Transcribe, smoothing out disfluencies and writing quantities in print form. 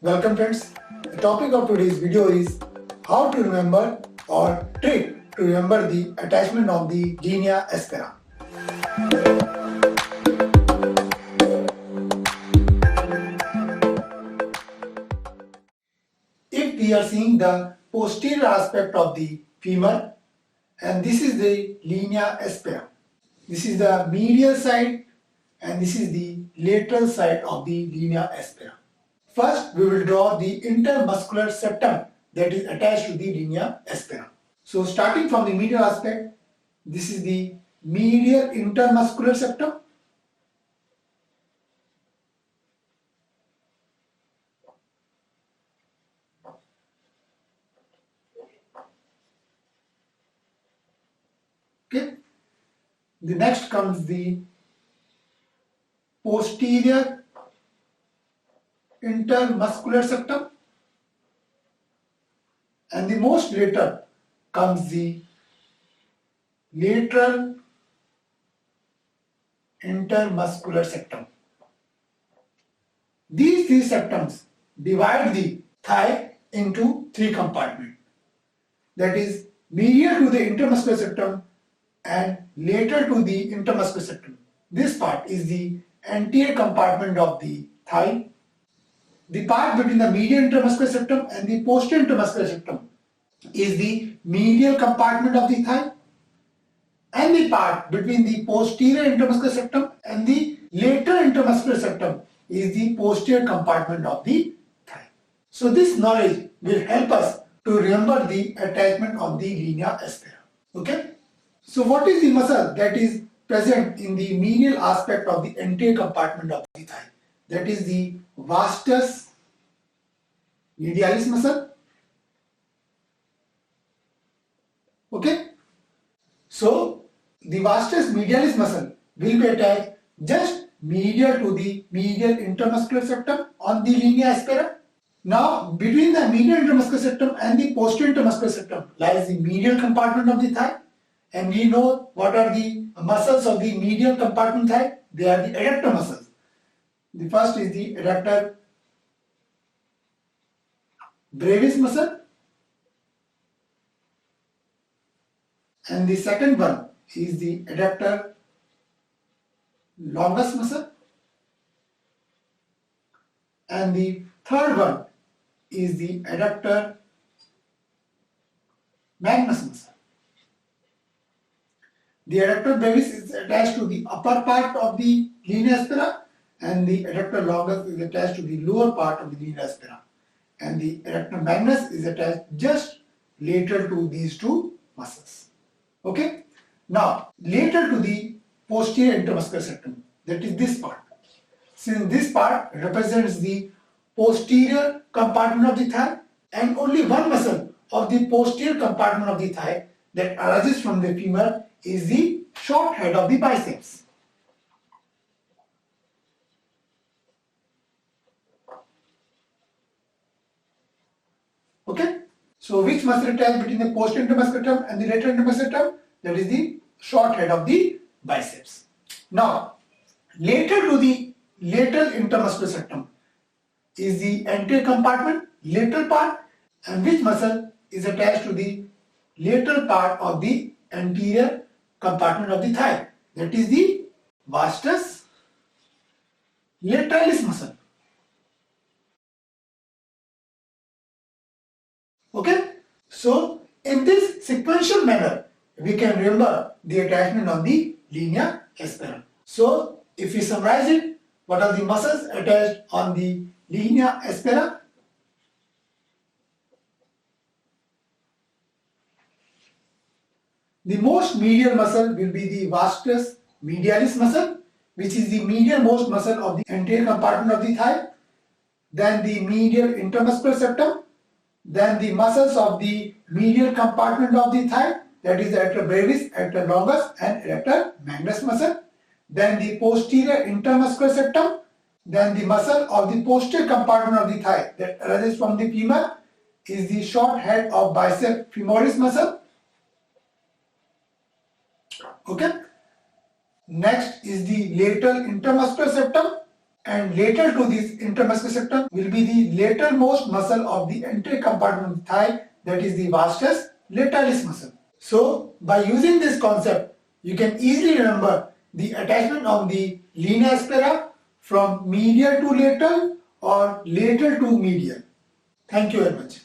Welcome friends. The topic of today's video is how to remember or trick to remember the attachment of the linea aspera. If we are seeing the posterior aspect of the femur, and this is the linea aspera. This is the medial side and this is the lateral side of the linea aspera. First, we will draw the intermuscular septum that is attached to the linea aspera. So, starting from the medial aspect, this is the medial intermuscular septum. Okay. The next comes the posterior intermuscular septum, and the most later comes the lateral intermuscular septum. These three septums divide the thigh into three compartments, that is medial to the intermuscular septum and lateral to the intermuscular septum. This part is the anterior compartment of the thigh. The part between the medial intermuscular septum and the posterior intermuscular septum is the medial compartment of the thigh, and the part between the posterior intermuscular septum and the lateral intermuscular septum is the posterior compartment of the thigh. So this knowledge will help us to remember the attachment of the linea aspera. Okay? So what is the muscle that is present in the medial aspect of the anterior compartment of the thigh? That is the vastus medialis muscle. Okay? So the vastus medialis muscle will be attached just medial to the medial intermuscular septum on the linea aspera. Now between the medial intermuscular septum and the posterior intermuscular septum lies the medial compartment of the thigh, and we know what are the muscles of the medial compartment thigh. They are the adductor muscles. The first is the adductor brevis muscle, and the second one is the adductor longus muscle, and the third one is the adductor magnus muscle. The adductor brevis is attached to the upper part of the linea aspera, and the adductor longus is attached to the lower part of the linea aspera, and the adductor magnus is attached just lateral to these two muscles. Okay? Now, lateral to the posterior intermuscular septum, that is this part. Since this part represents the posterior compartment of the thigh, and only one muscle of the posterior compartment of the thigh that arises from the femur is the short head of the biceps. Okay? So which muscle attached between the posterior intermuscular septum and the lateral intermuscular septum? That is the short head of the biceps. Now, lateral to the lateral intermuscular septum is the anterior compartment, lateral part, and which muscle is attached to the lateral part of the anterior compartment of the thigh? That is the vastus lateralis muscle. Okay? So, in this sequential manner, we can remember the attachment on the linea aspera. So, if we summarize it, what are the muscles attached on the linea aspera? The most medial muscle will be the vastus medialis muscle, which is the medial most muscle of the anterior compartment of the thigh, then the medial intermuscular septum, then the muscles of the medial compartment of the thigh, that is the adductor brevis, adductor longus and adductor magnus muscle, then the posterior intermuscular septum, then the muscle of the posterior compartment of the thigh that arises from the femur is the short head of biceps femoris muscle. Okay. Next is the lateral intermuscular septum, and lateral to this intermuscular septum will be the lateralmost muscle of the anterior compartment of the thigh, that is the vastus latalis muscle. So by using this concept, you can easily remember the attachment of the linea aspera from medial to lateral or lateral to medial. Thank you very much.